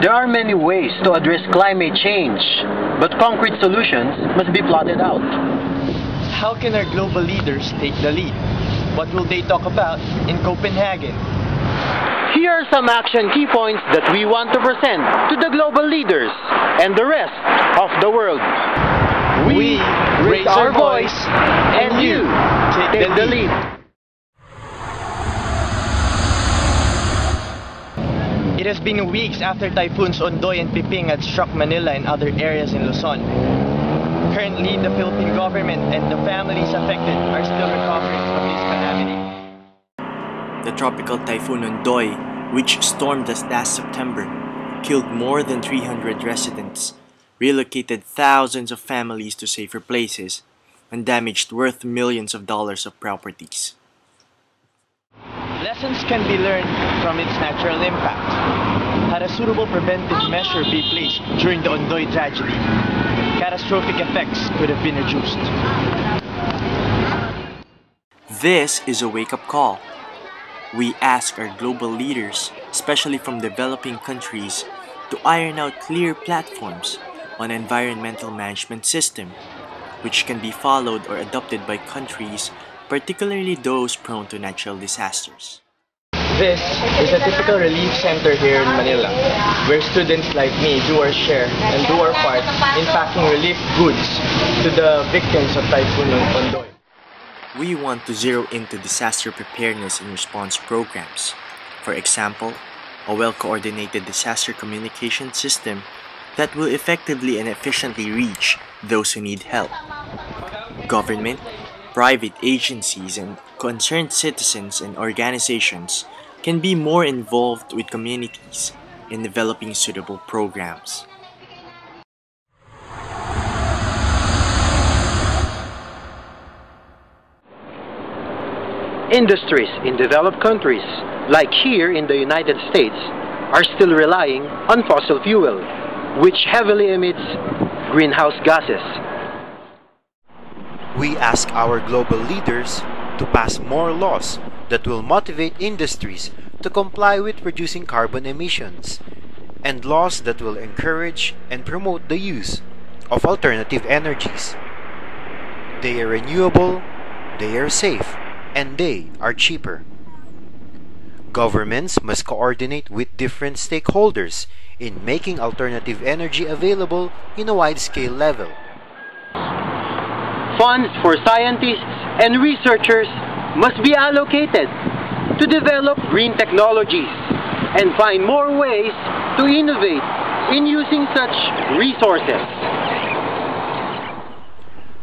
There are many ways to address climate change, but concrete solutions must be plotted out. How can our global leaders take the lead? What will they talk about in Copenhagen? Here are some action key points that we want to present to the global leaders and the rest of the world. We raise our voice, and you take the lead. It has been weeks after typhoons Ondoy and Piping had struck Manila and other areas in Luzon. Currently, the Philippine government and the families affected are still recovering from this calamity. The tropical typhoon Ondoy, which stormed us last September, killed more than 300 residents, relocated thousands of families to safer places, and damaged worth millions of dollars of properties. Lessons can be learned from its natural impact. Had a suitable preventive measure be placed during the Ondoy tragedy, catastrophic effects could have been reduced. This is a wake-up call. We ask our global leaders, especially from developing countries, to iron out clear platforms on an environmental management system, which can be followed or adopted by countries, particularly those prone to natural disasters. This is a typical relief center here in Manila, where students like me do our share and do our part in packing relief goods to the victims of Typhoon Ondoy. We want to zero into disaster preparedness and response programs. For example, a well-coordinated disaster communication system that will effectively and efficiently reach those who need help. Government, private agencies, and concerned citizens and organizations can be more involved with communities in developing suitable programs. Industries in developed countries, like here in the United States, are still relying on fossil fuel, which heavily emits greenhouse gases. We ask our global leaders to pass more laws that will motivate industries to comply with reducing carbon emissions, and laws that will encourage and promote the use of alternative energies. They are renewable, they are safe, and they are cheaper. Governments must coordinate with different stakeholders in making alternative energy available in a wide-scale level. Funds for scientists and researchers must be allocated to develop green technologies and find more ways to innovate in using such resources.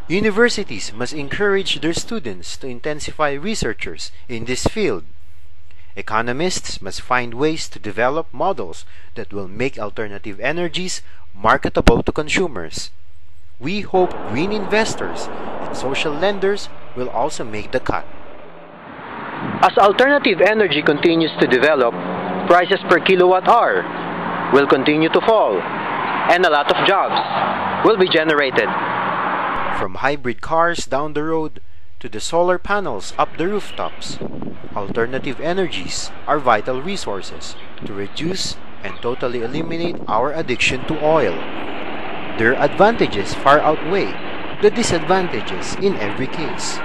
Universities must encourage their students to intensify researchers in this field. Economists must find ways to develop models that will make alternative energies marketable to consumers. We hope green investors and social lenders will also make the cut. As alternative energy continues to develop, prices per kilowatt hour will continue to fall, and a lot of jobs will be generated. From hybrid cars down the road to the solar panels up the rooftops, alternative energies are vital resources to reduce and totally eliminate our addiction to oil. Their advantages far outweigh the disadvantages in every case.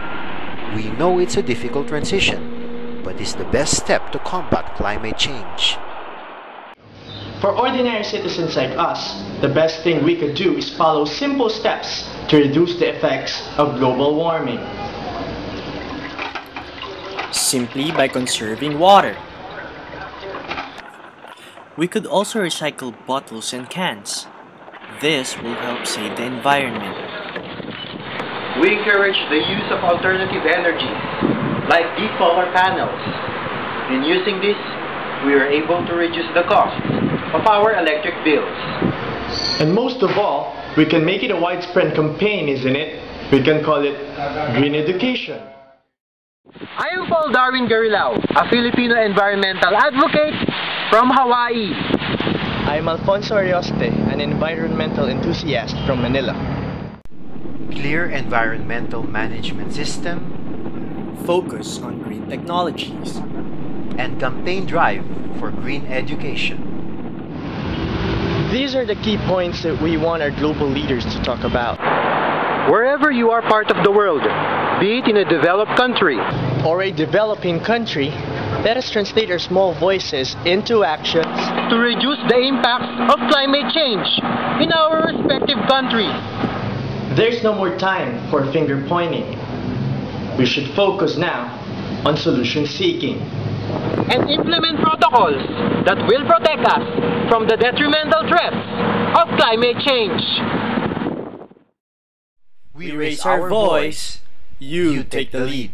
We know it's a difficult transition, but it's the best step to combat climate change. For ordinary citizens like us, the best thing we could do is follow simple steps to reduce the effects of global warming. Simply by conserving water. We could also recycle bottles and cans. This will help save the environment. We encourage the use of alternative energies, like these solar panels. In using this, we are able to reduce the cost of our electric bills. And most of all, we can make it a widespread campaign, isn't it? We can call it green education. I am Paul Garilao, a Filipino environmental advocate from Hawaii. I am Alfonso Orioste, an environmental enthusiast from Manila. Clear environmental management system, Focus on green technologies, and campaign drive for green education. These are the key points that we want our global leaders to talk about. Wherever you are part of the world, be it in a developed country Or a developing country, let us translate our small voices into actions to reduce the impacts of climate change in our respective countries. There's no more time for finger pointing. We should focus now on solution seeking. And implement protocols that will protect us from the detrimental threats of climate change. We raise our voice, you take the lead.